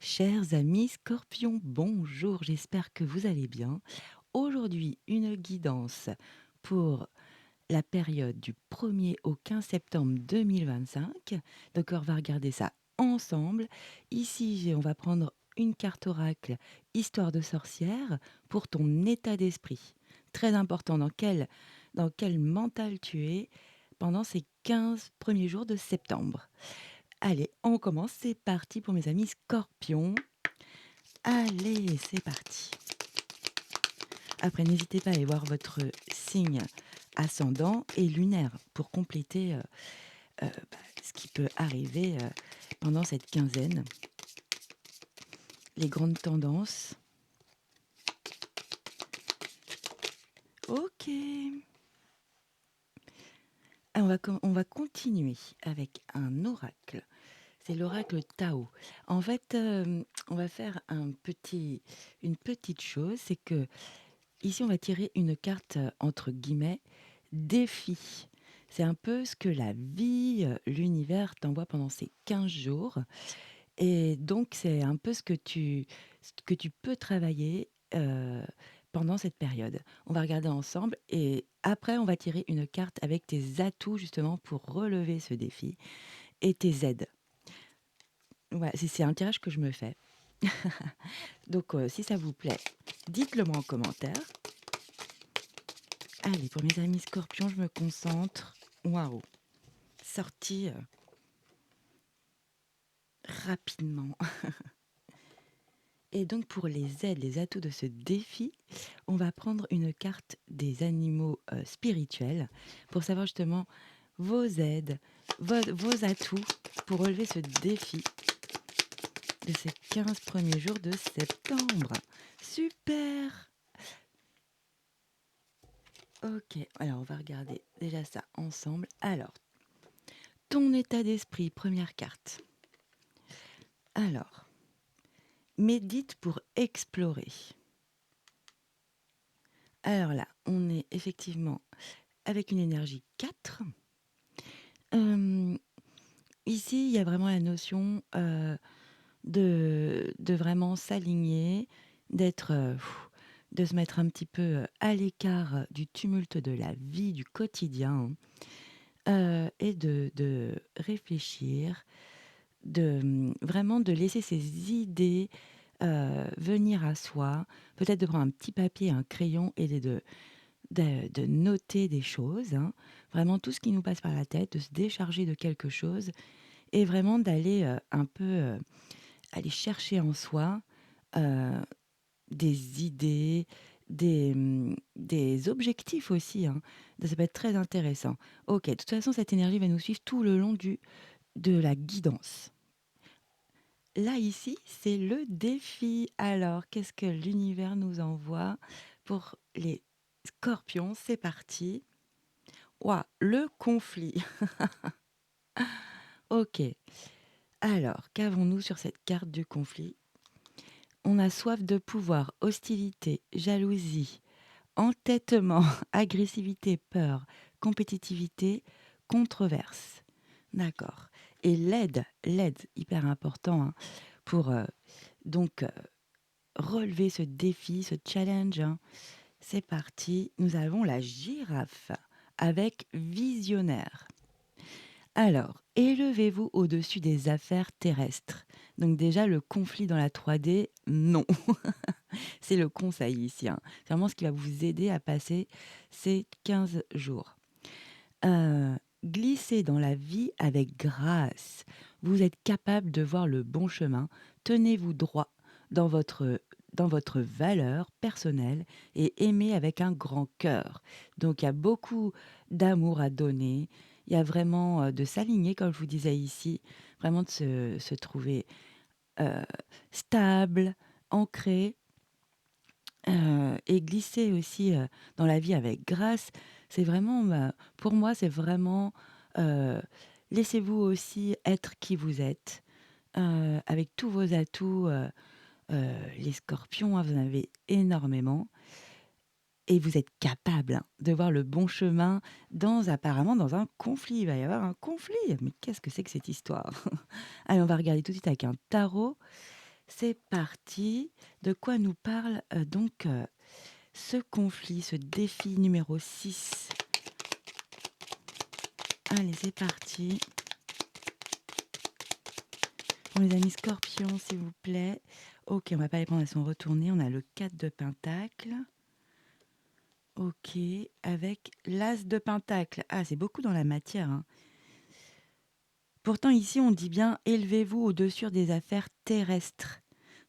Chers amis scorpions, bonjour, j'espère que vous allez bien. Aujourd'hui, une guidance pour la période du 1er au 15 septembre 2025. Donc, on va regarder ça ensemble. Ici, on va prendre une carte oracle, histoire de sorcière, pour ton état d'esprit. Très important, dans quel mental tu es pendant ces 15 premiers jours de septembre. Allez, on commence, c'est parti pour mes amis scorpions. Allez, c'est parti. Après, n'hésitez pas à aller voir votre signe ascendant et lunaire pour compléter ce qui peut arriver pendant cette quinzaine. Les grandes tendances. Ok. Ah, on va continuer avec un oracle. C'est l'oracle Tao. En fait, on va faire une petite chose, c'est que ici, on va tirer une carte, entre guillemets, «défi». C'est un peu ce que la vie, l'univers t'envoie pendant ces 15 jours et donc c'est un peu ce que tu peux travailler, pendant cette période. On va regarder ensemble et après on va tirer une carte avec tes atouts justement pour relever ce défi et tes aides. Ouais, c'est un tirage que je me fais. Donc si ça vous plaît, dites-le moi en commentaire. Allez, pour mes amis scorpions, je me concentre. Waouh, sortie rapidement. Et donc pour les aides, les atouts de ce défi, on va prendre une carte des animaux spirituels pour savoir justement vos aides, vos atouts pour relever ce défi de ces 15 premiers jours de septembre. Super. Ok, alors on va regarder déjà ça ensemble. Alors, ton état d'esprit, première carte. Alors, médite pour explorer. Alors là, on est effectivement avec une énergie 4. Hem, Ici, il y a vraiment la notion, de vraiment s'aligner, d'être, de se mettre un petit peu, à l'écart, du tumulte de la vie, du quotidien, et de réfléchir, vraiment de laisser ses idées, venir à soi. Peut-être de prendre un petit papier, un crayon et de noter des choses, hein. Vraiment tout ce qui nous passe par la tête, de se décharger de quelque chose et vraiment d'aller, un peu, aller chercher en soi, heu, des idées, des objectifs aussi, hein. Ça peut être très intéressant. OK, de toute façon, cette énergie va nous suivre tout le long de la guidance. Là, ici, c'est le défi. Alors, qu'est-ce que l'univers nous envoie pour les scorpions? C'est parti. Ouah, le conflit. OK. Alors, qu'avons-nous sur cette carte du conflit? On a soif de pouvoir, hostilité, jalousie, entêtement, agressivité, peur, compétitivité, controverse. D'accord. Et l'aide, hyper important, hein, pour donc relever ce défi, ce challenge, hein. C'est parti. Nous avons la girafe avec visionnaire. Alors, élevez-vous au-dessus des affaires terrestres. Donc déjà, le conflit dans la 3D, non. C'est le conseil ici, hein. C'est vraiment ce qui va vous aider à passer ces 15 jours. Glissez dans la vie avec grâce. Vous êtes capable de voir le bon chemin. Tenez-vous droit dans votre valeur personnelle et aimez avec un grand cœur. Donc il y a beaucoup d'amour à donner. Il y a vraiment de s'aligner, comme je vous disais ici, vraiment de se trouver euh, stable, ancré et glisser aussi, dans la vie avec grâce, c'est vraiment, pour moi, c'est vraiment, heu, laissez-vous aussi être qui vous êtes, avec tous vos atouts, les scorpions, hein, vous en avez énormément et vous êtes capable, hein, de voir le bon chemin apparemment dans un conflit. Il va y avoir un conflit, mais qu'est-ce que c'est que cette histoire? Allez, on va regarder tout de suite avec un tarot. c'est parti. De quoi nous parle donc ce conflit, ce défi numéro 6? Allez, c'est parti. Pour mes amis scorpions, s'il vous plaît. Ok, on va pas répondre à son retourné. On a le 4 de pentacle. Ok, avec l'as de pentacle. Ah, c'est beaucoup dans la matière, hein. Pourtant, ici, on dit bien élevez-vous au-dessus des affaires terrestres.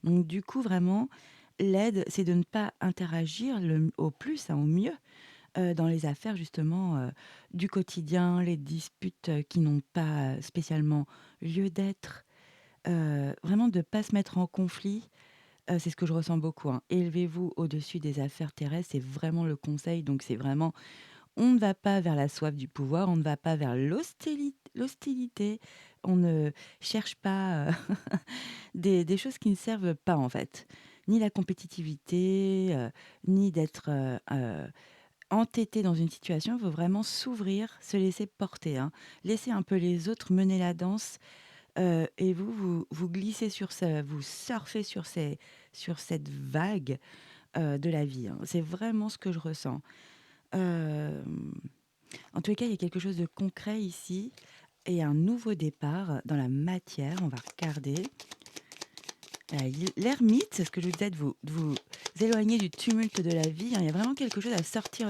Donc, du coup, vraiment, l'aide, c'est de ne pas interagir au plus, hein, au mieux, dans les affaires, justement, du quotidien, les disputes qui n'ont pas spécialement lieu d'être. Vraiment, de ne pas se mettre en conflit. C'est ce que je ressens beaucoup, hein. Élevez-vous au-dessus des affaires terrestres, c'est vraiment le conseil. Donc, c'est vraiment on ne va pas vers la soif du pouvoir, on ne va pas vers l'hostilité, on ne cherche pas des choses qui ne servent pas en fait. Ni la compétitivité, ni d'être entêté dans une situation. Il faut vraiment s'ouvrir, se laisser porter, hein. Laisser un peu les autres mener la danse et vous glissez sur ça, vous surfez sur cette vague de la vie, hein. C'est vraiment ce que je ressens. Euh, En tous les cas, il y a quelque chose de concret ici et un nouveau départ dans la matière. On va regarder. L'ermite, c'est ce que je vous disais, de vous éloigner du tumulte de la vie, hein. Il y a vraiment quelque chose à sortir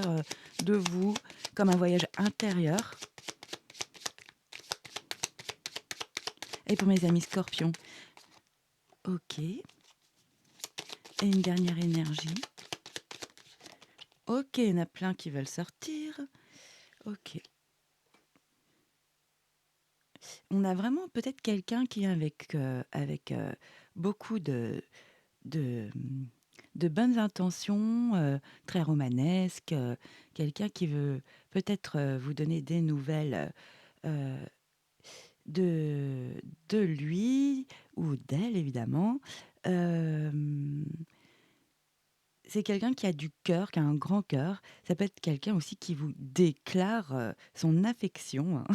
de vous, comme un voyage intérieur. Et pour mes amis scorpions, ok. Et une dernière énergie. Ok, il y en a plein qui veulent sortir. Ok. On a vraiment peut-être quelqu'un qui est avec beaucoup de, de bonnes intentions, très romanesques, quelqu'un qui veut peut-être vous donner des nouvelles euh, de, de lui ou d'elle, évidemment. Euh, c'est quelqu'un qui a du cœur, qui a un grand cœur. Ça peut être quelqu'un aussi qui vous déclare son affection, hein.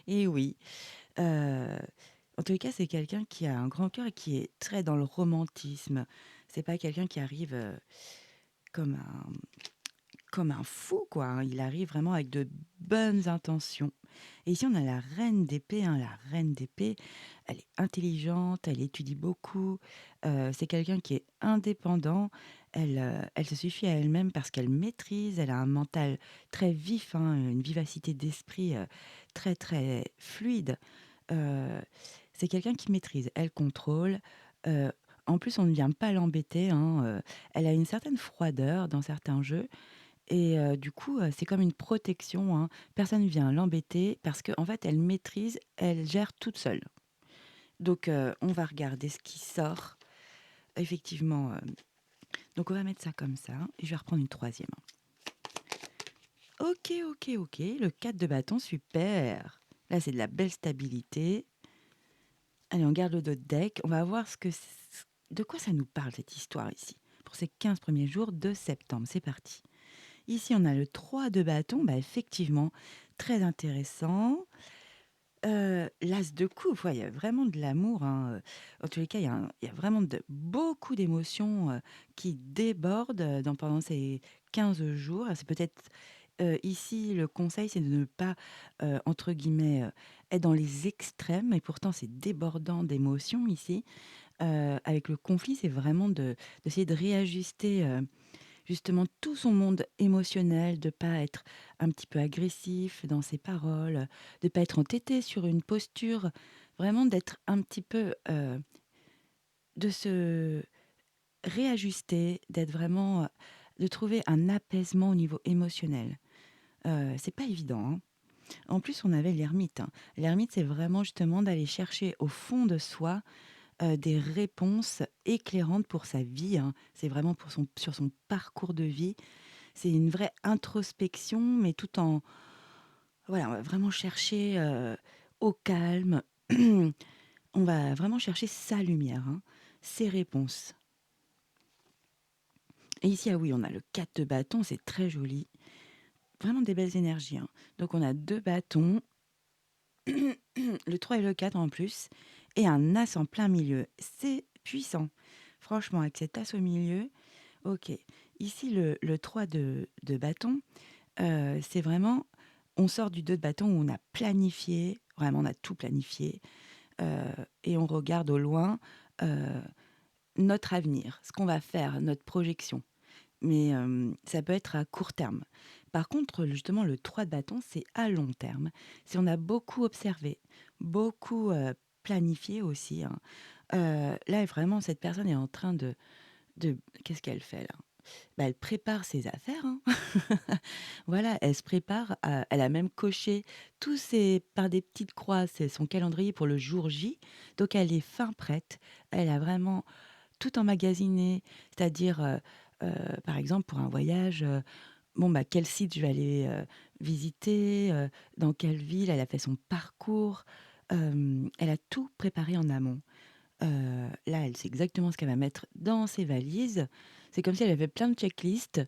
Et oui. euh, En tous les cas, c'est quelqu'un qui a un grand cœur et qui est très dans le romantisme. C'est pas quelqu'un qui arrive comme comme un fou, quoi, hein. Il arrive vraiment avec de bonnes intentions. Et ici, on a la reine d'épée, hein. La reine d'épée, elle est intelligente, elle étudie beaucoup. C'est quelqu'un qui est indépendant. Elle se suffit à elle-même parce qu'elle maîtrise. Elle a un mental très vif, hein, une vivacité d'esprit très, très fluide. Euh, c'est quelqu'un qui maîtrise. Elle contrôle. Euh, En plus, on ne vient pas l'embêter, hein. Elle a une certaine froideur dans certains jeux. Et du coup, c'est comme une protection, hein. Personne vient l'embêter parce qu'en fait, elle maîtrise, elle gère toute seule. Donc on va regarder ce qui sort. Effectivement, donc on va mettre ça comme ça et je vais reprendre une troisième. OK, OK, OK, le 4 de bâton, super. Là, c'est de la belle stabilité. Allez, on garde le dos de deck. On va voir de quoi ça nous parle, cette histoire ici, pour ces 15 premiers jours de septembre. C'est parti. Ici, on a le 3 de bâton, bah, effectivement, très intéressant. L'as de coupe, ouais, il y a vraiment de l'amour, hein. En tous les cas, il y a vraiment beaucoup d'émotions qui débordent pendant ces 15 jours. C'est peut-être ici, le conseil, c'est de ne pas, entre guillemets, être dans les extrêmes, et pourtant c'est débordant d'émotions ici. Avec le conflit, c'est vraiment d'essayer de réajuster justement tout son monde émotionnel, de pas être un petit peu agressif dans ses paroles, de pas être entêté sur une posture, vraiment d'être un petit peu, de se réajuster, d'être vraiment, de trouver un apaisement au niveau émotionnel. C'est pas évident, hein. En plus, on avait l'ermite, hein. L'ermite, c'est vraiment justement d'aller chercher au fond de soi des réponses éclairantes pour sa vie, hein. C'est vraiment sur son parcours de vie. C'est une vraie introspection, mais tout en voilà, on va vraiment chercher, au calme. On va vraiment chercher sa lumière, hein, ses réponses. Et ici, ah oui, on a le 4 de bâton, c'est très joli. Vraiment des belles énergies, hein. Donc on a 2 bâtons, le 3 et le 4 en plus, et un as en plein milieu. C'est puissant. Franchement, avec cet as au milieu, OK. Ici, le 3 de bâton, c'est vraiment on sort du 2 de bâton où on a planifié, vraiment on a tout planifié, heu et on regarde au loin, heu, notre avenir, ce qu'on va faire, notre projection. Mais ça peut être à court terme. Par contre, justement, le 3 de bâton, c'est à long terme. Si on a beaucoup observé, beaucoup, planifié aussi, hein, là, vraiment, cette personne est en train de qu'est-ce qu'elle fait là? Bah, elle prépare ses affaires, hein. Voilà, elle se prépare à elle a même coché tous ses par des petites croix, c'est son calendrier pour le jour J, donc elle est fin prête. Elle a vraiment tout emmagasiné, c'est-à-dire, par exemple, pour un voyage, bon, bah, quel site je vais aller, visiter, dans quelle ville. Elle a fait son parcours, elle a tout préparé en amont. Là, elle sait exactement ce qu'elle va mettre dans ses valises. C'est comme si elle avait plein de checklists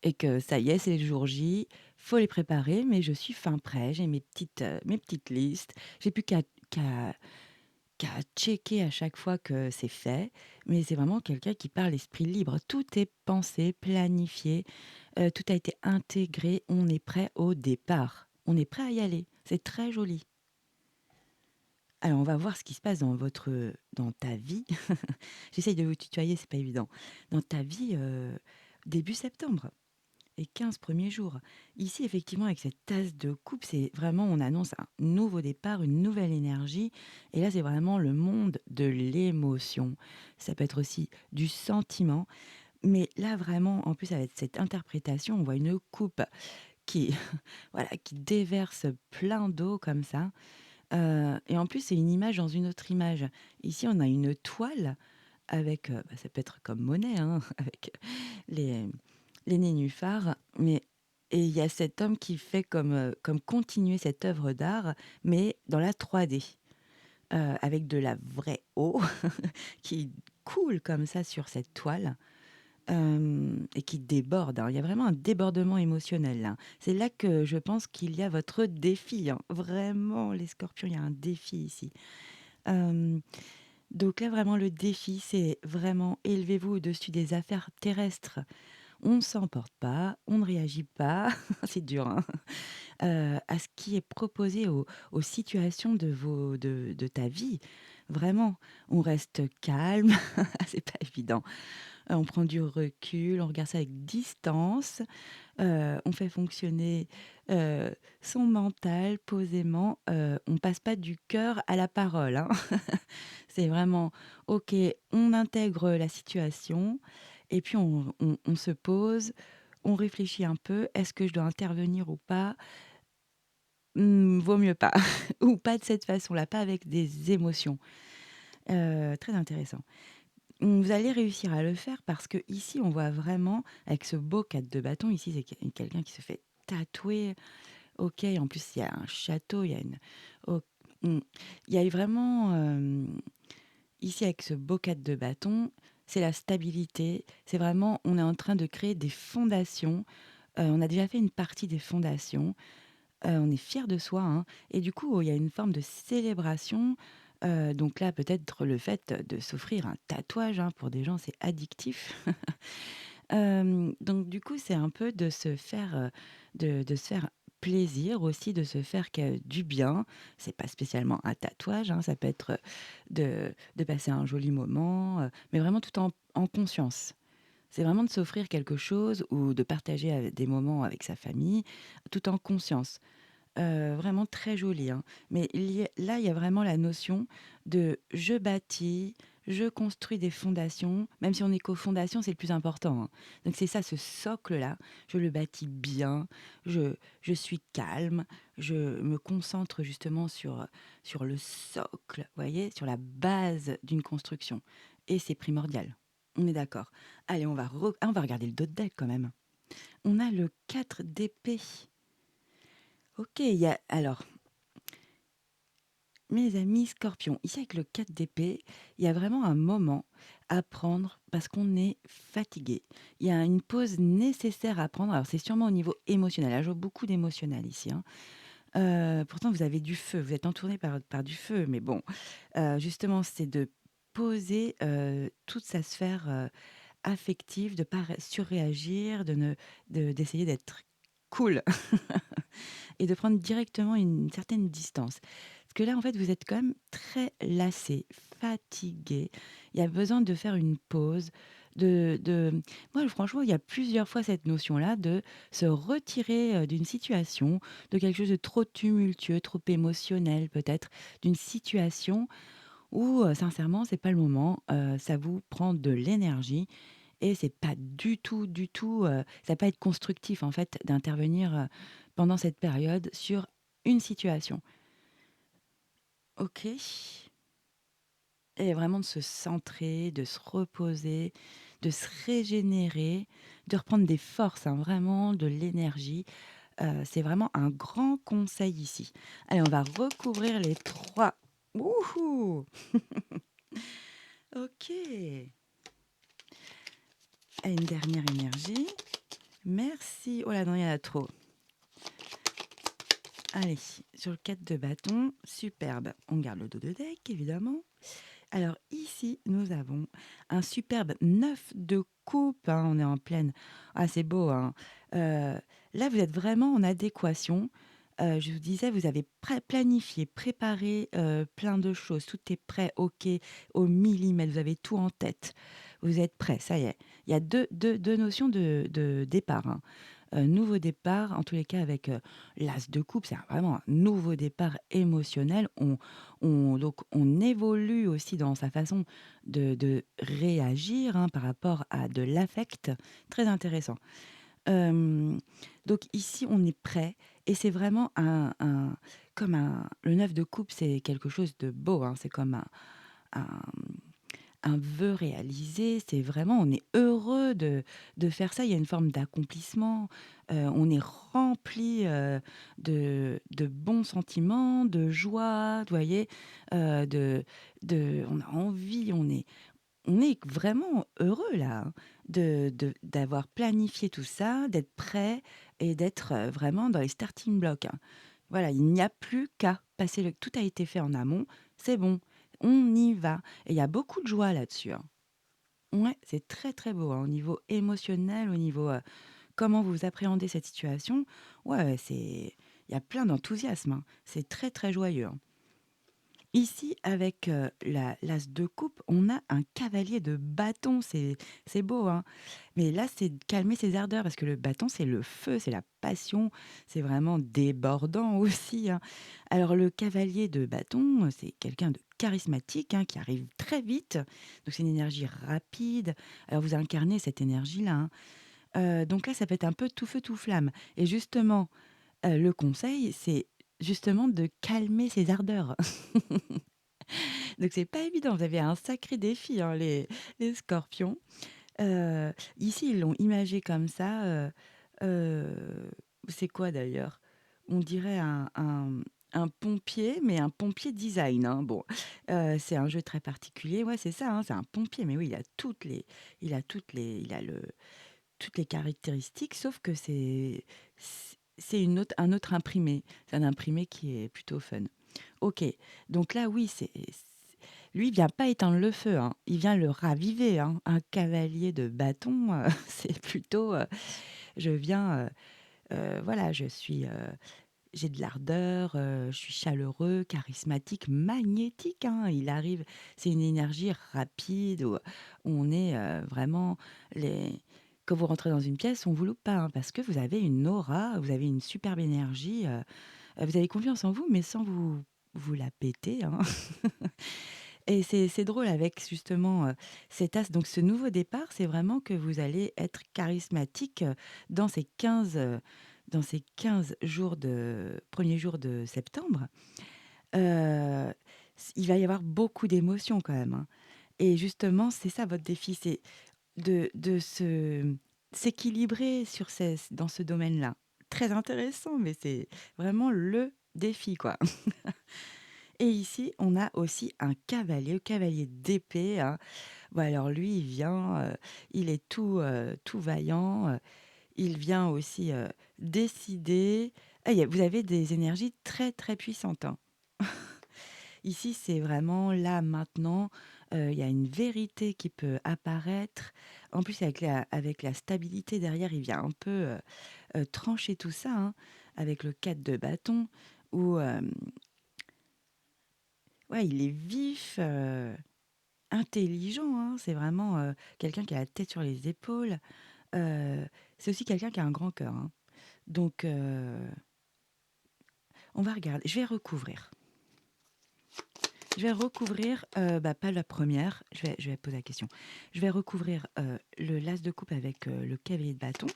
et que ça y est, c'est le jour J, faut les préparer, mais je suis fin prêt, j'ai mes petites listes. J'ai plus qu'à checker à chaque fois que c'est fait, mais c'est vraiment quelqu'un qui parle l'esprit libre. Tout est pensé, planifié, tout a été intégré, on est prêt au départ. On est prêt à y aller. C'est très joli. Alors, on va voir ce qui se passe dans ta vie. J'essaye de vous tutoyer, c'est pas évident. Dans ta vie, début septembre, les 15 premiers jours. Ici, effectivement, avec cette tasse de coupe, c'est vraiment, on annonce un nouveau départ, une nouvelle énergie. Et là, c'est vraiment le monde de l'émotion. Ça peut être aussi du sentiment. Mais là, vraiment, en plus, avec cette interprétation, on voit une coupe qui, voilà, qui déverse plein d'eau comme ça. Et en plus, c'est une image dans une autre image. Ici, on a une toile avec, bah, ça peut être comme Monet, hein, avec les les nénuphars, mais et il y a cet homme qui fait comme continuer cette œuvre d'art, mais dans la 3D, avec de la vraie eau qui coule comme ça sur cette toile, et qui déborde, hein. Il y a vraiment un débordement émotionnel là. C'est là que je pense qu'il y a votre défi, hein. Vraiment les scorpions, il y a un défi ici. Hem, donc là vraiment le défi, c'est vraiment élevez-vous au-dessus des affaires terrestres. On ne s'emporte pas, on ne réagit pas, c'est dur, hein, à ce qui est proposé aux situations de ta vie. Vraiment, on reste calme, c'est pas évident. On prend du recul, on regarde ça avec distance, on fait fonctionner, heu, son mental posément, on passe pas du cœur à la parole, hein. C'est vraiment: OK, on intègre la situation et puis on se pose, on réfléchit un peu. Est-ce que je dois intervenir ou pas? Vaut mieux pas ou pas de cette façon-là, pas avec des émotions. Très intéressant. Vous allez réussir à le faire parce que ici, on voit vraiment avec ce beau 4 de bâton, ici, c'est quelqu'un qui se fait tatouer. OK, en plus, il y a un château, il y a une o mmh, il y a vraiment, ici, avec ce beau 4 de bâton, c'est la stabilité. C'est vraiment on est en train de créer des fondations. On a déjà fait une partie des fondations. On est fier de soi, hein, et du coup, il y a une forme de célébration. Donc là, peut-être le fait de s'offrir un tatouage, hein, pour des gens, c'est addictif. Donc du coup, c'est un peu de se faire, de se faire plaisir aussi, de se faire que du bien. C'est pas spécialement un tatouage, hein, ça peut être, de passer un joli moment, mais vraiment tout en conscience. C'est vraiment de s'offrir quelque chose ou de partager des moments avec sa famille, tout en conscience. Vraiment très joli, hein. Mais il y a vraiment la notion de je bâtis, je construis des fondations, même si on est cofondations, c'est le plus important, hein. Donc c'est ça, ce socle-là, je le bâtis bien, je suis calme, je me concentre justement sur le socle, vous voyez? Sur la base d'une construction et c'est primordial. On est d'accord. Allez, on va regarder le dos de deck quand même. On a le 4 d'épée. OK, il y a alors mes amis scorpions, ici avec le 4 d'épée, il y a vraiment un moment à prendre parce qu'on est fatigué. Il y a une pause nécessaire à prendre. Alors, c'est sûrement au niveau émotionnel. Là, je vois beaucoup d'émotionnel ici, hein. Pourtant, vous avez du feu. Vous êtes entouré par du feu. Mais bon, justement, c'est de poser, toute sa sphère, affective, de pas surréagir, d'essayer d'être cool et de prendre directement une certaine distance. Parce que là, en fait, vous êtes quand même très lassé, fatigué. Il y a besoin de faire une pause. Moi, franchement, il y a plusieurs fois cette notion-là de se retirer d'une situation, de quelque chose de trop tumultueux, trop émotionnel, peut-être, d'une situation où, sincèrement, c'est pas le moment. Ça vous prend de l'énergie et c'est pas du tout, du tout, ça va pas être constructif en fait d'intervenir, pendant cette période sur une situation. OK? Et vraiment de se centrer, de se reposer, de se régénérer, de reprendre des forces, hein, vraiment de l'énergie. C'est vraiment un grand conseil ici. Allez, on va recouvrir les 3. Wouhou! OK. Et une dernière énergie. Merci. Oh là, non, il y en a trop. Allez, sur le 4 de bâton, superbe. On garde le dos de deck, évidemment. Alors ici, nous avons un superbe 9 de coupe, hein, on est en pleine. Ah, c'est beau, hein. Là, vous êtes vraiment en adéquation. Je vous disais, vous avez planifié, préparé plein de choses. Tout est prêt, OK, au millimètre. Vous avez tout en tête. Vous êtes prêt, ça y est. Il y a deux notions de départ, hein. Nouveau départ, en tous les cas avec l'as de coupe, c'est vraiment un nouveau départ émotionnel. Donc on évolue aussi dans sa façon de réagir, hein, par rapport à de l'affect. Très intéressant. Euh, donc ici, on est prêt et c'est vraiment comme le 9 de coupe, c'est quelque chose de beau, hein, c'est comme un, un vœu réalisé, c'est vraiment, on est heureux de faire ça. Il y a une forme d'accomplissement. On est rempli de bons sentiments, de joie, vous voyez, on a envie, on est vraiment heureux là, hein, d'avoir planifié tout ça, d'être prêt et d'être vraiment dans les starting blocks, hein. Voilà, il n'y a plus qu'à passer tout a été fait en amont, c'est bon, on y va. Et il y a beaucoup de joie là-dessus, hein. Ouais, c'est très très beau, hein, au niveau émotionnel, au niveau comment vous appréhendez cette situation. Ouais, il y a plein d'enthousiasme, hein. C'est très très joyeux, hein. Ici, avec l'as de coupe, on a un cavalier de bâton. C'est beau, hein. Mais là, c'est de calmer ses ardeurs parce que le bâton, c'est le feu, c'est la passion, c'est vraiment débordant aussi, hein. Alors, le cavalier de bâton, c'est quelqu'un de charismatique, hein, qui arrive très vite. Donc, c'est une énergie rapide. Alors, vous incarnez cette énergie-là, hein. Donc là, ça peut être un peu tout feu, tout flamme. Et justement, le conseil, c'est justement de calmer ses ardeurs. Donc c'est pas évident, vous avez un sacré défi, hein, les scorpions. Ici, ils l'ont imagé comme ça, c'est quoi d'ailleurs? On dirait un pompier, mais un pompier design, hein. Bon, c'est un jeu très particulier. Ouais, c'est ça, hein, c'est un pompier, mais oui, il a toutes les caractéristiques, sauf que c'est un autre imprimé. C'est un imprimé qui est plutôt fun. OK, donc là, oui, lui, il vient pas éteindre le feu, hein, il vient le raviver, hein. Un cavalier de bâton, c'est plutôt, je viens, voilà, j'ai de l'ardeur, je suis chaleureux, charismatique, magnétique, hein. Il arrive, c'est une énergie rapide où on est, vraiment les quand vous rentrez dans une pièce, on vous loupe pas, hein, parce que vous avez une aura, vous avez une superbe énergie, vous avez confiance en vous, mais sans vous la péter, hein. Et c'est drôle avec justement, cet as donc ce nouveau départ, c'est vraiment que vous allez être charismatique, dans dans ces 15 jours premiers jours de septembre. Heu, il va y avoir beaucoup d'émotions quand même, hein. Et justement, c'est ça votre défi, c'est de s'équilibrer dans ce domaine-là. Très intéressant, mais c'est vraiment le défi, quoi. Et ici, on a aussi un cavalier, le cavalier d'épée, hein. Bah, alors lui, il vient, il est tout vaillant, il vient aussi, décider. Ah, vous avez des énergies très, très puissantes, hein. Ici, c'est vraiment là, maintenant. il y a une vérité qui peut apparaître. En plus, avec la stabilité derrière, il vient un peu trancher tout ça, hein, avec le 4 de bâton, où ouais, il est vif, intelligent, hein, c'est vraiment quelqu'un qui a la tête sur les épaules. C'est aussi quelqu'un qui a un grand cœur, hein. Donc, on va regarder. Je vais recouvrir, bah, pas la première. Je vais poser la question. Je vais recouvrir le las de coupe avec le cavalier de bâton.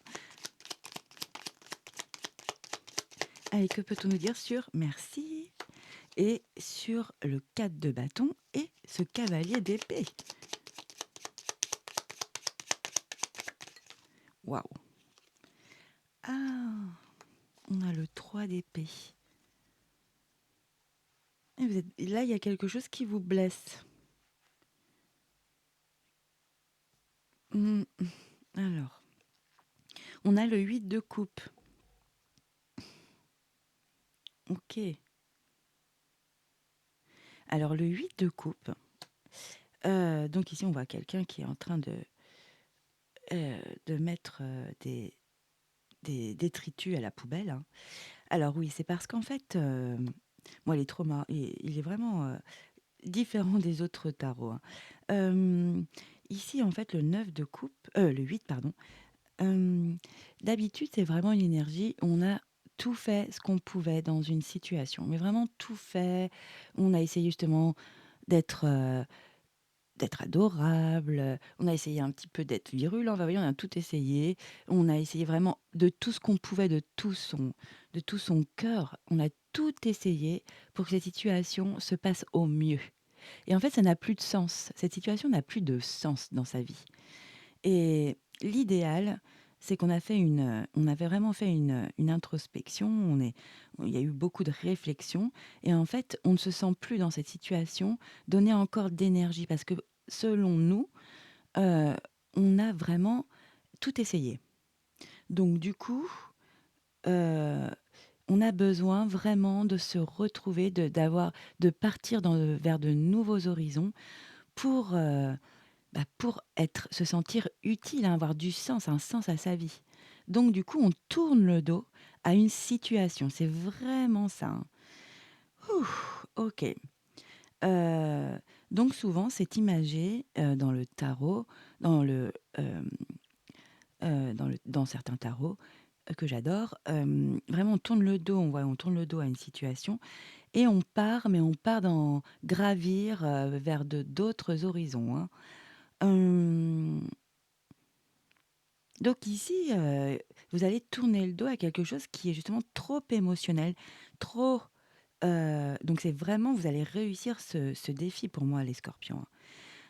Allez, que peut-on nous dire sur merci et sur le 4 de bâton et ce cavalier d'épée? Waouh! Ah! On a le 3 d'épée. Là, il y a quelque chose qui vous blesse. Hmm. Alors, on a le 8 de coupe. Ok. Alors, le 8 de coupe. Donc ici, on voit quelqu'un qui est en train de mettre des détritus à la poubelle, hein. Alors oui, c'est parce qu'en fait, moi, il est vraiment différent des autres tarots, hein. Ici, en fait, le 9 de coupe, le 8, pardon. D'habitude, c'est vraiment une énergie où on a tout fait ce qu'on pouvait dans une situation, mais vraiment tout fait. On a essayé justement d'être d'être adorable, on a essayé un petit peu d'être virulent, enfin, vous voyez, on a tout essayé. On a essayé vraiment de tout ce qu'on pouvait, de tout son cœur. On a tout essayé pour que cette situation se passe au mieux. Et en fait, ça n'a plus de sens. Cette situation n'a plus de sens dans sa vie. Et l'idéal, c'est on avait vraiment fait une introspection. Il y a eu beaucoup de réflexions. Et en fait, on ne se sent plus dans cette situation donner encore d'énergie parce que selon nous, euh, on a vraiment tout essayé. Donc du coup, euh, on a besoin vraiment de se retrouver, de partir vers de nouveaux horizons pour pour se sentir utile, hein, avoir du sens, un sens à sa vie. Donc du coup, on tourne le dos à une situation. C'est vraiment ça, hein. Ouh, ok. Euh, donc souvent, c'est imagé dans le tarot, dans dans certains tarots que j'adore. Vraiment, on tourne le dos à une situation et on part, mais on part dans gravir vers de d'autres horizons, hein. Hum, Donc ici, vous allez tourner le dos à quelque chose qui est justement trop émotionnel, trop donc c'est vraiment vous allez réussir ce défi pour moi les scorpions,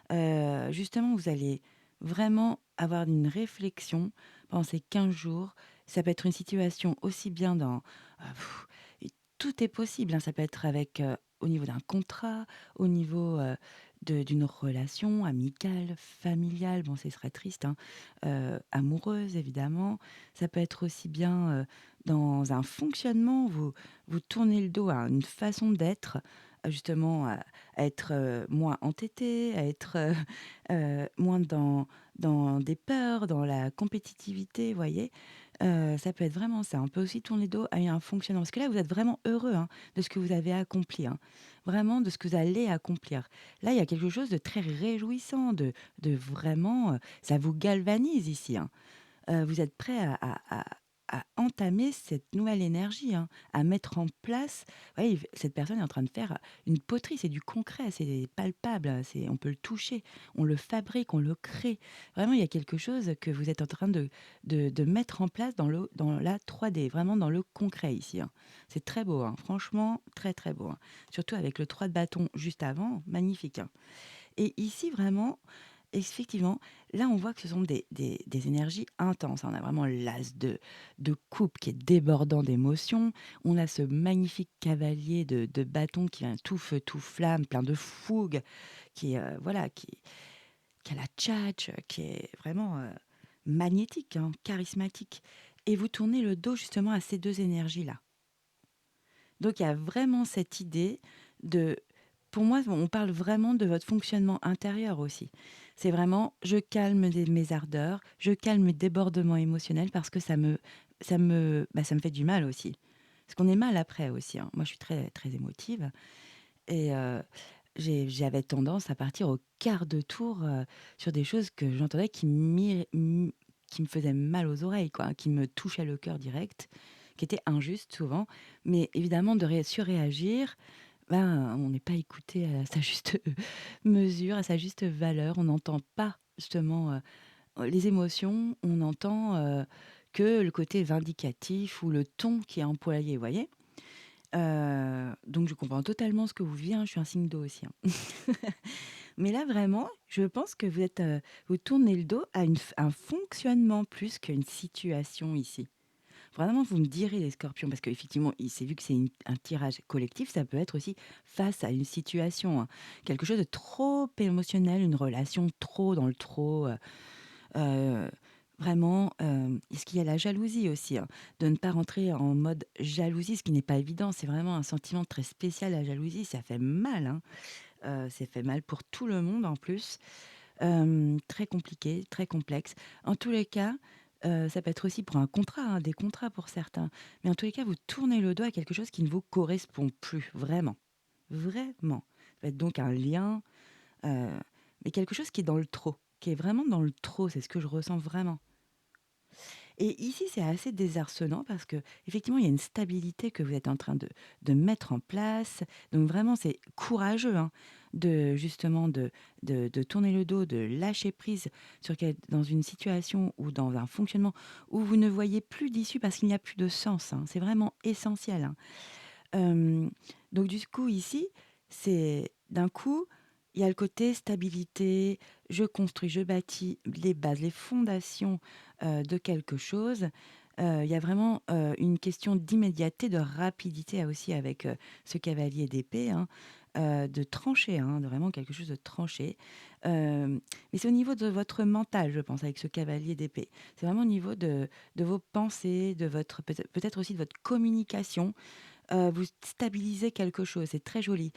hein. Justement, vous allez vraiment avoir une réflexion pendant ces 15 jours. Ça peut être une situation aussi bien dans, et tout est possible, hein. Ça peut être au niveau d'un contrat, au niveau, d'une relation amicale, familiale, bon, ce serait triste, hein, amoureuse évidemment. Ça peut être aussi bien, dans un fonctionnement, vous tournez le dos à une façon d'être, justement à être, moins entêté, à être, moins dans des peurs, dans la compétitivité, vous voyez? Ça peut être vraiment ça. On peut aussi tourner le dos à un fonctionnement parce que là, vous êtes vraiment heureux, hein, de ce que vous avez accompli, hein, vraiment de ce que vous allez accomplir. Là, il y a quelque chose de très réjouissant, de vraiment, ça vous galvanise ici, hein. Vous êtes prêt à entamer cette nouvelle énergie, hein, à mettre en place. Ouais, cette personne est en train de faire une poterie, c'est du concret, c'est palpable, on peut le toucher, on le fabrique, on le crée. Vraiment, il y a quelque chose que vous êtes en train de mettre en place dans la 3D, vraiment dans le concret ici, hein. C'est très beau, hein, franchement, très très beau, hein. Surtout avec le 3 de bâton juste avant, magnifique, hein. Et ici, vraiment, effectivement, là, on voit que ce sont des énergies intenses, hein. On a vraiment l'as de coupe qui est débordant d'émotions. On a ce magnifique cavalier de bâton qui vient tout feu, tout flamme, plein de fougue, qui est, voilà, qui a la tchatch, qui est vraiment magnétique, hein, charismatique. Et vous tournez le dos justement à ces deux énergies-là. Donc, il y a vraiment cette idée de pour moi, on parle vraiment de votre fonctionnement intérieur aussi. C'est vraiment, je calme mes ardeurs, je calme mes débordements émotionnels parce que ça me fait du mal aussi. Parce qu'on est mal après aussi, hein. Moi, je suis très, très émotive et j'avais tendance à partir au quart de tour sur des choses que j'entendais qui me faisaient mal aux oreilles, quoi, hein, qui me touchaient le cœur direct, qui étaient injustes souvent. Mais évidemment, surréagir, ben, on n'est pas écouté à sa juste mesure, à sa juste valeur. On n'entend pas justement les émotions, on entend que le côté vindicatif ou le ton qui est employé, vous voyez. Donc je comprends totalement ce que vous vivez, hein, je suis un signe d'eau aussi, hein. Mais là vraiment, je pense que vous tournez le dos à un fonctionnement plus qu'une situation ici. Vraiment, vous me direz les scorpions, parce qu'effectivement, il s'est vu que c'est un tirage collectif, ça peut être aussi face à une situation, hein. Quelque chose de trop émotionnel, une relation trop dans le trop. Heu, Vraiment, est-ce qu'il y a la jalousie aussi, hein? De ne pas rentrer en mode jalousie, ce qui n'est pas évident. C'est vraiment un sentiment très spécial, la jalousie, ça fait mal, hein. Ça fait mal pour tout le monde en plus. Très compliqué, très complexe. En tous les cas, ça peut être aussi pour un contrat, hein, des contrats pour certains. Mais en tous les cas, vous tournez le dos à quelque chose qui ne vous correspond plus, vraiment. Vraiment. Ça peut être donc un lien, heu, mais quelque chose qui est dans le trop, qui est vraiment dans le trop, c'est ce que je ressens vraiment. Et ici, c'est assez désarçonnant parce que effectivement, il y a une stabilité que vous êtes en train de mettre en place. Donc vraiment, c'est courageux, hein, de justement de tourner le dos, de lâcher prise dans une situation ou dans un fonctionnement où vous ne voyez plus d'issue parce qu'il n'y a plus de sens, hein. C'est vraiment essentiel, hein. Hem, donc du coup ici, c'est d'un coup, il y a le côté stabilité, je construis, je bâtis les bases, les fondations, de quelque chose. Il y a vraiment, une question d'immédiateté, de rapidité aussi avec, ce cavalier d'épée, hein, de trancher, hein, de vraiment quelque chose de tranché. Mais c'est au niveau de votre mental, je pense, avec ce cavalier d'épée. C'est vraiment au niveau de vos pensées, de votre peut-être aussi de votre communication. Vous stabilisez quelque chose, c'est très joli.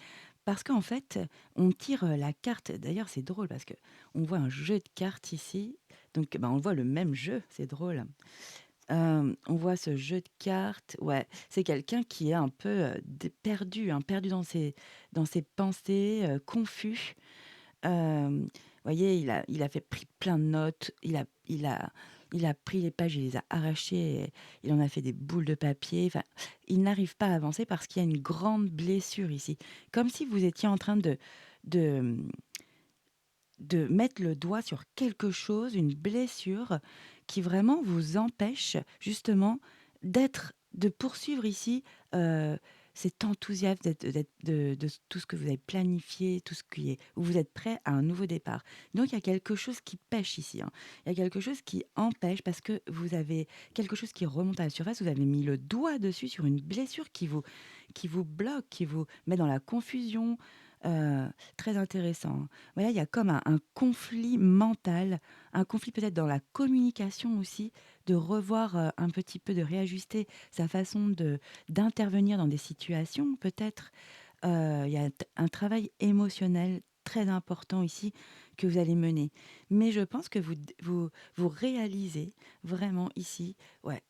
Parce qu'en fait, on tire, la carte d'ailleurs, c'est drôle parce que on voit un jeu de cartes ici, donc bah, on voit le même jeu, c'est drôle. On voit ce jeu de cartes, ouais, c'est quelqu'un qui est un peu, perdu, hein, perdu dans ses pensées, confus. Voyez, il a pris plein de notes, il a pris les pages, il les a arrachées, et il en a fait des boules de papier. Enfin, il n'arrive pas à avancer parce qu'il y a une grande blessure ici. Comme si vous étiez en train de, mmh, de mettre le doigt sur quelque chose, une blessure qui vraiment vous empêche justement de poursuivre ici, heu, cet enthousiasme de tout ce que vous avez planifié, tout ce qui est où vous êtes prêt à un nouveau départ. Donc il y a quelque chose qui pèche ici, hein. Il y a quelque chose qui empêche parce que vous avez quelque chose qui remonte à la surface, vous avez mis le doigt dessus sur une blessure qui vous bloque, qui vous met dans la confusion, très intéressant, hein. Voilà, il y a comme un conflit mental, un conflit peut-être dans la communication aussi, de revoir, un petit peu, de réajuster sa façon d'intervenir dans des situations peut-être. Il y a un travail émotionnel très important ici que vous allez mener. Mais je pense que vous réalisez vraiment ici, ouais,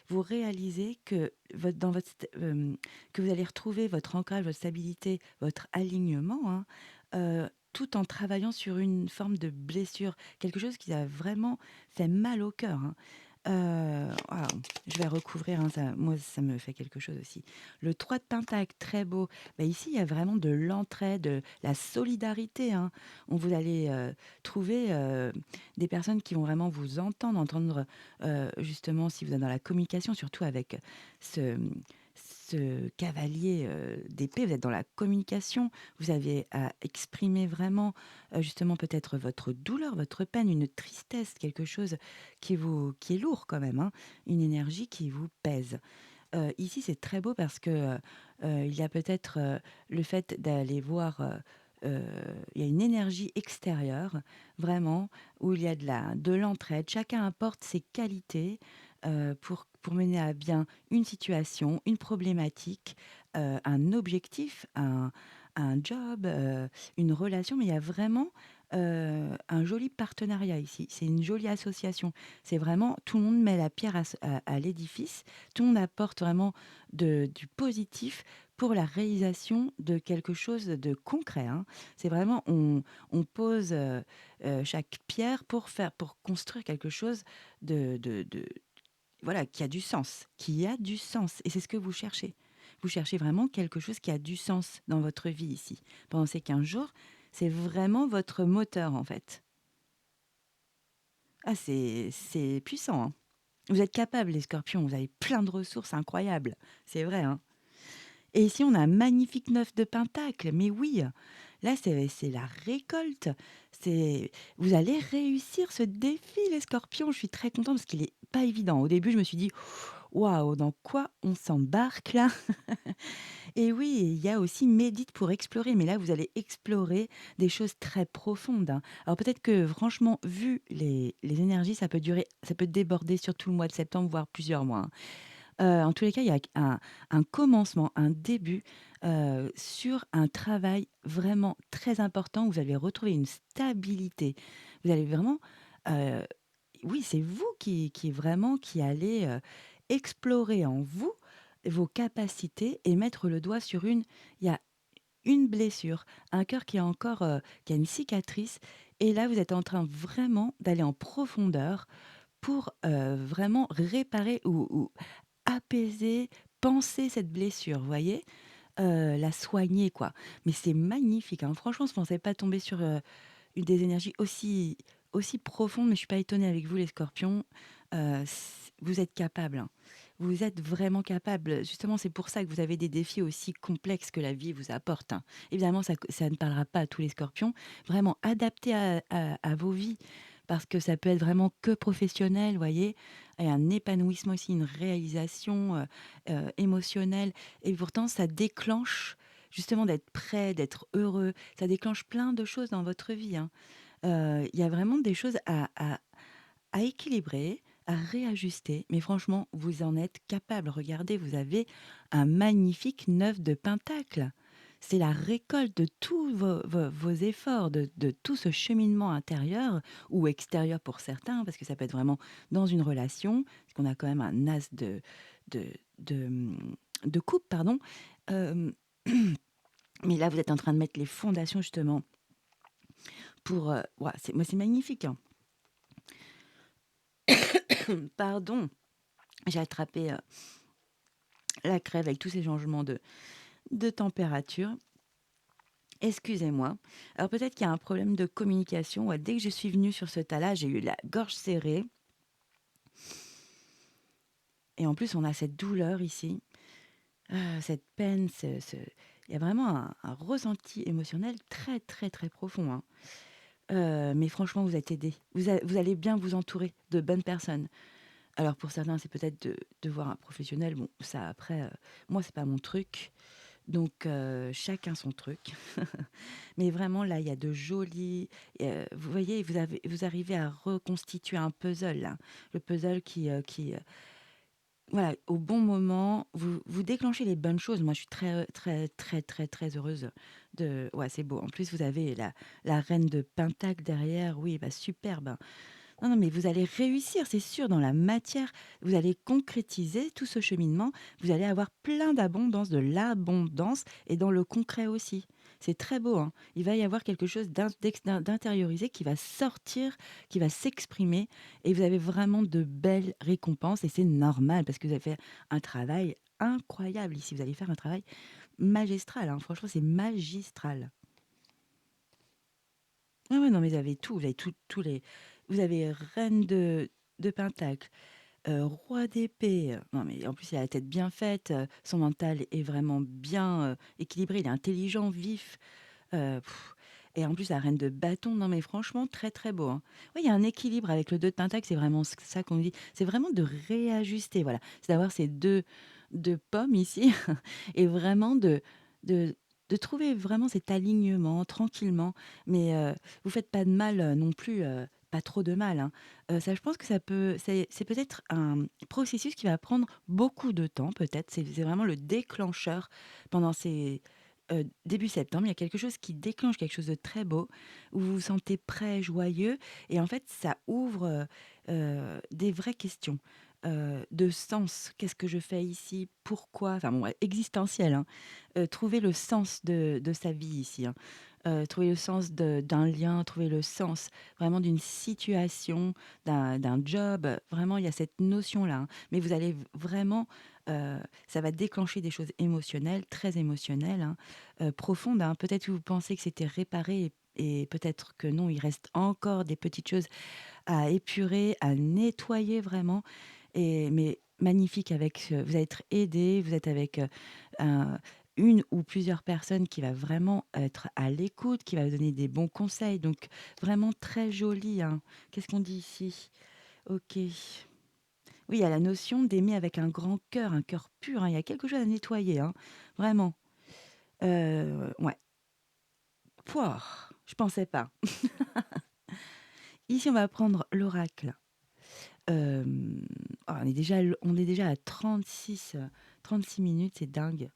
vous réalisez que que vous allez retrouver votre ancrage, votre stabilité, votre alignement, hein, tout en travaillant sur une forme de blessure, quelque chose qui a vraiment fait mal au cœur, hein. Waouh, je vais recouvrir, hein, ça moi, ça me fait quelque chose aussi. Le 3 de pentacle, très beau. Bah, ici, il y a vraiment de l'entraide, de la solidarité, hein. Vous allez, trouver, des personnes qui vont vraiment vous entendre, justement si vous êtes dans la communication, surtout avec ce, ce cavalier, d'épée, vous êtes dans la communication, vous avez à exprimer vraiment, justement peut-être votre douleur, votre peine, une tristesse, quelque chose qui est lourd quand même, hein, une énergie qui vous pèse. Ici, c'est très beau parce que, il y a peut-être, le fait d'aller voir, il y a une énergie extérieure, vraiment, où il y a de l'entraide. Chacun apporte ses qualités, pour mener à bien une situation, une problématique, un objectif, un job, une relation, mais il y a vraiment, un joli partenariat ici. C'est une jolie association. C'est vraiment tout le monde met la pierre à l'édifice. Tout le monde apporte vraiment du positif pour la réalisation de quelque chose de concret, hein. C'est vraiment on pose, chaque pierre pour construire quelque chose de voilà, qui a du sens, qui a du sens et c'est ce que vous cherchez. Vous cherchez vraiment quelque chose qui a du sens dans votre vie ici. Pendant ces 15 jours, c'est vraiment votre moteur, en fait. Ah, c'est puissant, hein. Vous êtes capables, les scorpions, vous avez plein de ressources incroyables. C'est vrai, hein. Et ici, on a un magnifique 9 de pentacle. Mais oui, là, c'est la récolte. C'est Vous allez réussir ce défi, les scorpions. Je suis très contente parce qu'il est pas évident. Au début, je me suis dit, waouh, dans quoi on s'embarque là? Et oui, il y a aussi médite pour explorer, mais là, vous allez explorer des choses très profondes, hein. Alors peut-être que franchement, vu les énergies, ça peut déborder sur tout le mois de septembre, voire plusieurs mois, hein. En tous les cas, il y a un commencement, un début, sur un travail vraiment très important. Vous allez retrouver une stabilité. Vous allez vraiment, heu, oui, c'est vous qui vraiment qui allez, explorer en vous, vos capacités et mettre le doigt sur il y a une blessure, un cœur qui est encore, qui a une cicatrice et là, vous êtes en train vraiment d'aller en profondeur pour, vraiment réparer ou apaiser, penser cette blessure, vous voyez? La soigner, quoi. Mais c'est magnifique, hein. Franchement, je ne pensais pas tomber sur, une des énergies aussi profondes, mais je suis pas étonnée avec vous les scorpions. Vous êtes capables, hein. Vous êtes vraiment capables. Justement, c'est pour ça que vous avez des défis aussi complexes que la vie vous apporte, hein. Évidemment, ça ne parlera pas à tous les scorpions. Vraiment adapté à vos vies, parce que ça peut être vraiment que professionnel, vous voyez? Et un épanouissement aussi, une réalisation, émotionnelle et pourtant ça déclenche justement d'être prêt, d'être heureux. Ça déclenche plein de choses dans votre vie, hein. Il y a vraiment des choses à équilibrer, à réajuster, mais franchement, vous en êtes capable. Regardez, vous avez un magnifique 9 de pentacle. C'est la récolte de tous vos efforts, de tout ce cheminement intérieur ou extérieur pour certains, parce que ça peut être vraiment dans une relation, parce qu'on a quand même un as de, de, mmh, de coupe, pardon. Euh, mais là, vous êtes en train de mettre les fondations justement pour... ouah, moi, c'est magnifique, hein. Pardon, j'ai attrapé la crève avec tous ces changements de température. Excusez-moi. Alors peut-être qu'il y a un problème de communication. Ouais, dès que je suis venue sur ce tas-là, j'ai eu la gorge serrée. Et en plus, on a cette douleur ici, cette peine. Il y a vraiment un ressenti émotionnel très, très, très profond, hein. Mais franchement, vous êtes aidé. Vous allez bien vous entourer de bonnes personnes. Alors pour certains, c'est peut-être de voir un professionnel. Bon, ça après, moi, c'est pas mon truc. Donc chacun son truc. Mais vraiment là, il y a de jolis vous voyez, vous arrivez à reconstituer un puzzle là. Le puzzle voilà, au bon moment, vous déclenchez les bonnes choses. Moi, je suis très, très, très, très, très heureuse de ouais, c'est beau. En plus, vous avez la reine de pentacle derrière. Oui, bah, superbe. Non, non, mais vous allez réussir, c'est sûr, dans la matière. Vous allez concrétiser tout ce cheminement. Vous allez avoir plein d'abondance, de l'abondance et dans le concret aussi. C'est très beau, hein. Il va y avoir quelque chose d'intériorisé qui va sortir, qui va s'exprimer et vous avez vraiment de belles récompenses et c'est normal parce que vous avez fait un travail incroyable ici. Vous allez faire un travail magistral, hein. Franchement, c'est magistral. Ouais, ouais, non, mais vous avez tous les vous avez reine de pentacle, roi d'épée, non, mais en plus, il a la tête bien faite, son mental est vraiment bien, équilibré, il est intelligent, vif, heu, et en plus, la reine de bâton, non, mais franchement, très, très beau, hein. Oui, il y a un équilibre avec le 2 de pentacle, c'est vraiment ça qu'on dit. C'est vraiment de réajuster, voilà. C'est d'avoir ces deux pommes ici et vraiment de de trouver vraiment cet alignement tranquillement, mais vous faites pas de mal, non plus, pas trop de mal, hein. Ça je pense que c'est peut-être un processus qui va prendre beaucoup de temps peut-être. C'est vraiment le déclencheur pendant ces début septembre, il y a quelque chose qui déclenche quelque chose de très beau, où vous vous sentez prêt, joyeux et en fait, ça ouvre, des vraies questions, de sens. Qu'est-ce que je fais ici? Pourquoi? Enfin bon, ouais, existentielles, hein. Trouver le sens de sa vie ici, hein. Trouver le sens d'un lien, trouver le sens vraiment d'une situation, d'un job, vraiment il y a cette notion-là, hein. Mais vous allez vraiment, ça va déclencher des choses émotionnelles, très émotionnelles, hein, profondes, hein. Peut-être que vous pensez que c'était réparé et peut-être que non, il reste encore des petites choses à épurer, à nettoyer vraiment mais magnifique avec, vous allez être aidé, vous êtes avec, un une ou plusieurs personnes qui va vraiment être à l'écoute, qui va vous donner des bons conseils, donc vraiment très joli, hein. Qu'est-ce qu'on dit ici? OK. Oui, il y a la notion d'aimer avec un cœur pur, hein. Il y a quelque chose à nettoyer, hein, vraiment. Ouais. Pouah, je pensais pas. Ici, on va prendre l'oracle. Hem, on est déjà à 36 minutes, c'est dingue.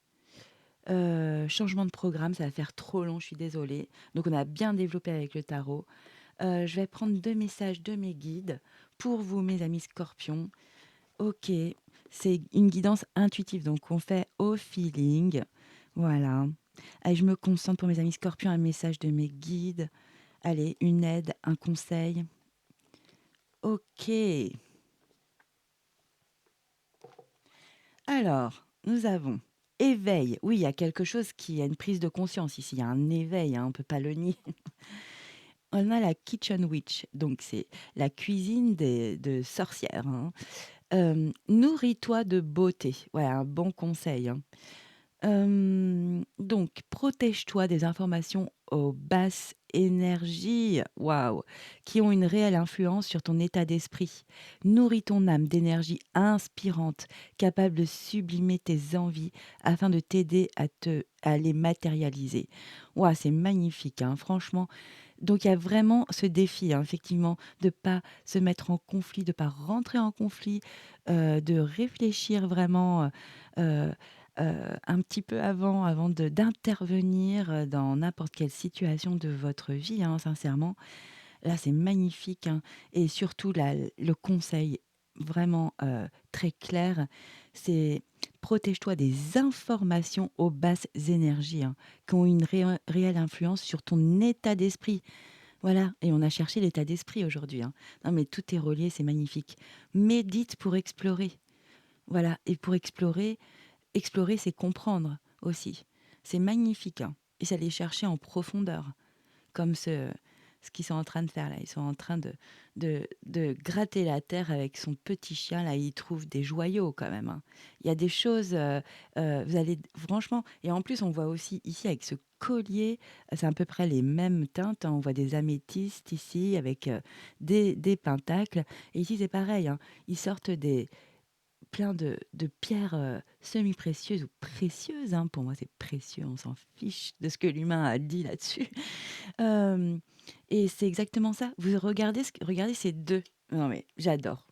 Changement de programme, ça va faire trop long, je suis désolée. Donc on a bien développé avec le tarot. Je vais prendre 2 messages de mes guides pour vous, mes amis scorpions. OK, c'est une guidance intuitive, donc on fait au feeling. Voilà. Allez, je me concentre pour mes amis scorpions, un message de mes guides. Allez, une aide, un conseil. OK. Alors, nous avons éveil. Oui, il y a quelque chose qui a une prise de conscience ici. Il y a un éveil, hein, on ne peut pas le nier. On a la kitchen witch, donc c'est la cuisine de sorcières, hein. Nourris-toi de beauté. Ouais, un bon conseil, hein. Donc protège-toi des informations aux basses énergies, waouh, qui ont une réelle influence sur ton état d'esprit. Nourris ton âme d'énergie inspirante, capable de sublimer tes envies afin de t'aider à les matérialiser. Waouh, c'est magnifique, hein, franchement. Donc il y a vraiment ce défi, hein, effectivement, de pas se mettre en conflit, de pas rentrer en conflit, de réfléchir vraiment, un petit peu avant de d'intervenir, dans n'importe quelle situation de votre vie, hein, sincèrement. Là, c'est magnifique, hein, et surtout là, le conseil vraiment, très clair, c'est protège-toi des informations aux basses énergies, hein, qui ont une réelle influence sur ton état d'esprit. Voilà, et on a cherché l'état d'esprit aujourd'hui, hein. Non, mais tout est relié, c'est magnifique. Médite pour explorer. Voilà, et pour explorer, c'est comprendre aussi. C'est magnifique, hein, et c'est aller chercher en profondeur, comme ce qu'ils sont en train de faire là. Ils sont en train de gratter la terre avec son petit chien là. Ils trouvent des joyaux quand même, hein. Il y a des choses, vous allez franchement, et en plus on voit aussi ici avec ce collier, c'est à peu près les mêmes teintes, hein. On voit des améthystes ici avec, des pentacles, et ici c'est pareil, hein. Ils sortent des plein de pierres, semi-précieuses ou précieuses, hein. Pour moi, c'est précieux, on s'en fiche de ce que l'humain a dit là-dessus. Hem Et c'est exactement ça. Vous regardez ces 2. Non mais j'adore.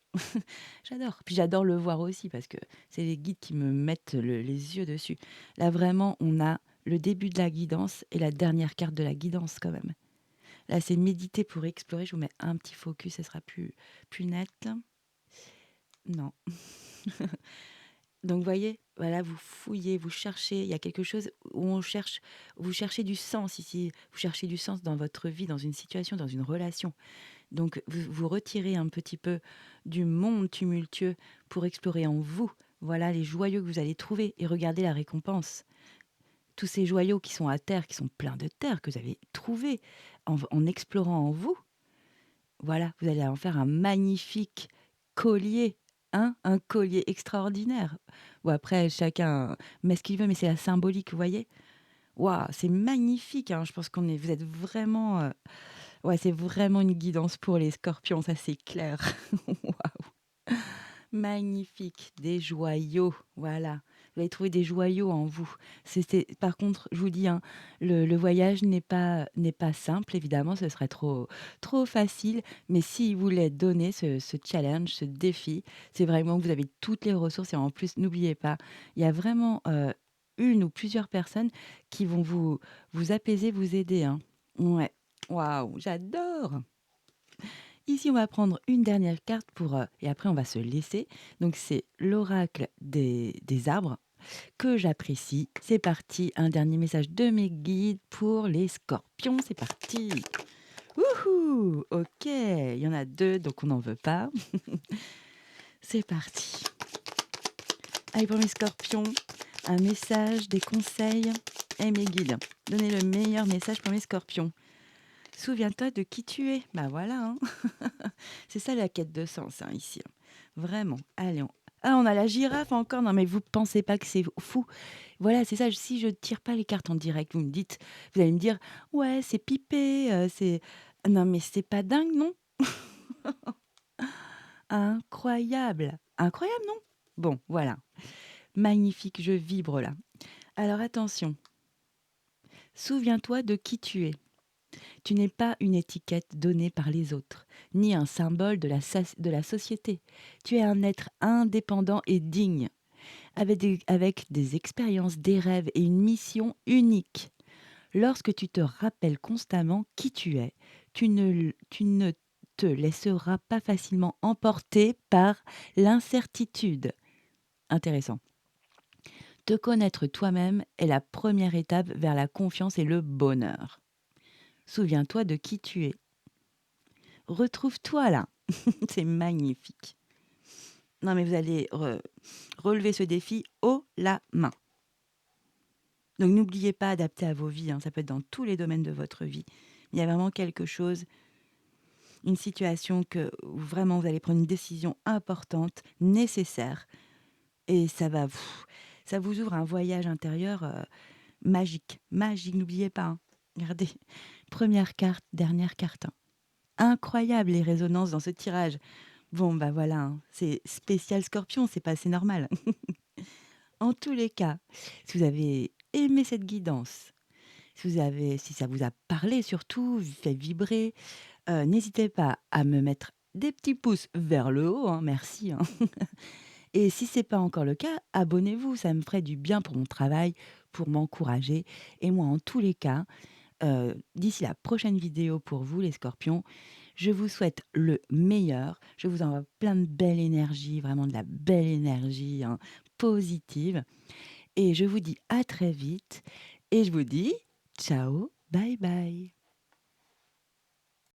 J'adore. Puis j'adore le voir aussi parce que c'est les guides qui me mettent les yeux dessus. Là, vraiment, on a le début de la guidance et la dernière carte de la guidance quand même. Là, c'est méditer pour explorer. Je vous mets un petit focus, ça sera plus net. Non. Donc, voyez, voilà, vous fouillez, vous cherchez. Il y a quelque chose où vous cherchez du sens ici. Vous cherchez du sens dans votre vie, dans une situation, dans une relation. Donc, vous vous retirez un petit peu du monde tumultueux pour explorer en vous. Voilà les joyaux que vous allez trouver et regardez la récompense. Tous ces joyaux qui sont à terre, qui sont pleins de terre, que vous avez trouvés en explorant en vous. Voilà, vous allez en faire un magnifique collier, hein, un collier extraordinaire. Ou après, chacun met ce qu'il veut, mais c'est la symbolique, vous voyez? Waouh, c'est magnifique, hein. Je pense vous êtes vraiment, ouais, c'est vraiment une guidance pour les scorpions, ça c'est clair. Waouh, magnifique, des joyaux, voilà. Vous allez trouver des joyaux en vous. Par contre, je vous dis, hein, le voyage n'est pas simple, évidemment, ce serait trop facile. Mais si vous voulez donner ce challenge, ce défi, c'est vraiment que vous avez toutes les ressources. Et en plus, n'oubliez pas, il y a vraiment une ou plusieurs personnes qui vont vous apaiser, vous aider, hein. Ouais. Waouh, j'adore! Ici, on va prendre une dernière carte et après on va se laisser. Donc c'est l'oracle des arbres que j'apprécie. C'est parti, un dernier message de mes guides pour les scorpions. C'est parti. Wouhou! OK, il y en a 2, donc on n'en veut pas. C'est parti. Allez, pour mes scorpions, un message, des conseils et mes guides. Donnez le meilleur message pour mes scorpions. Souviens-toi de qui tu es. Bah voilà, hein. C'est ça la quête de sens, hein, ici, hein. Vraiment. Allez, ah, on a la girafe encore. Non, mais vous pensez pas que c'est fou? Voilà, c'est ça. Si je tire pas les cartes en direct, vous allez me dire, ouais, c'est pipé, c'est. Non, mais c'est pas dingue, non? Incroyable. Incroyable, non? Bon, voilà. Magnifique, je vibre là. Alors attention, souviens-toi de qui tu es. Tu n'es pas une étiquette donnée par les autres, ni un symbole de la société. Tu es un être indépendant et digne, avec des expériences, des rêves et une mission unique. Lorsque tu te rappelles constamment qui tu es, tu ne te laisseras pas facilement emporter par l'incertitude. Intéressant. Te connaître toi-même est la première étape vers la confiance et le bonheur. Souviens-toi de qui tu es. Retrouve-toi là. C'est magnifique. Non, mais vous allez relever ce défi haut la main. Donc n'oubliez pas d'adapter à vos vies, hein. Ça peut être dans tous les domaines de votre vie. Il y a vraiment quelque chose, une situation où vraiment vous allez prendre une décision importante, nécessaire. Et ça vous ouvre un voyage intérieur magique. Magique, n'oubliez pas, hein. Regardez, première carte, dernière carte, hein. Incroyable les résonances dans ce tirage. Bon, bah voilà, hein, c'est spécial Scorpion, c'est normal. En tous les cas, si vous avez aimé cette guidance, si ça vous a parlé surtout, fait vibrer, n'hésitez pas à me mettre des petits pouces vers le haut, hein, merci, hein. Et si c'est pas encore le cas, abonnez-vous, ça me ferait du bien pour mon travail, pour m'encourager. Et moi, en tous les cas, d'ici la prochaine vidéo pour vous les scorpions, je vous souhaite le meilleur. Je vous envoie plein de belle énergie, vraiment de la belle énergie, hein, positive. Et je vous dis à très vite et je vous dis ciao, bye bye.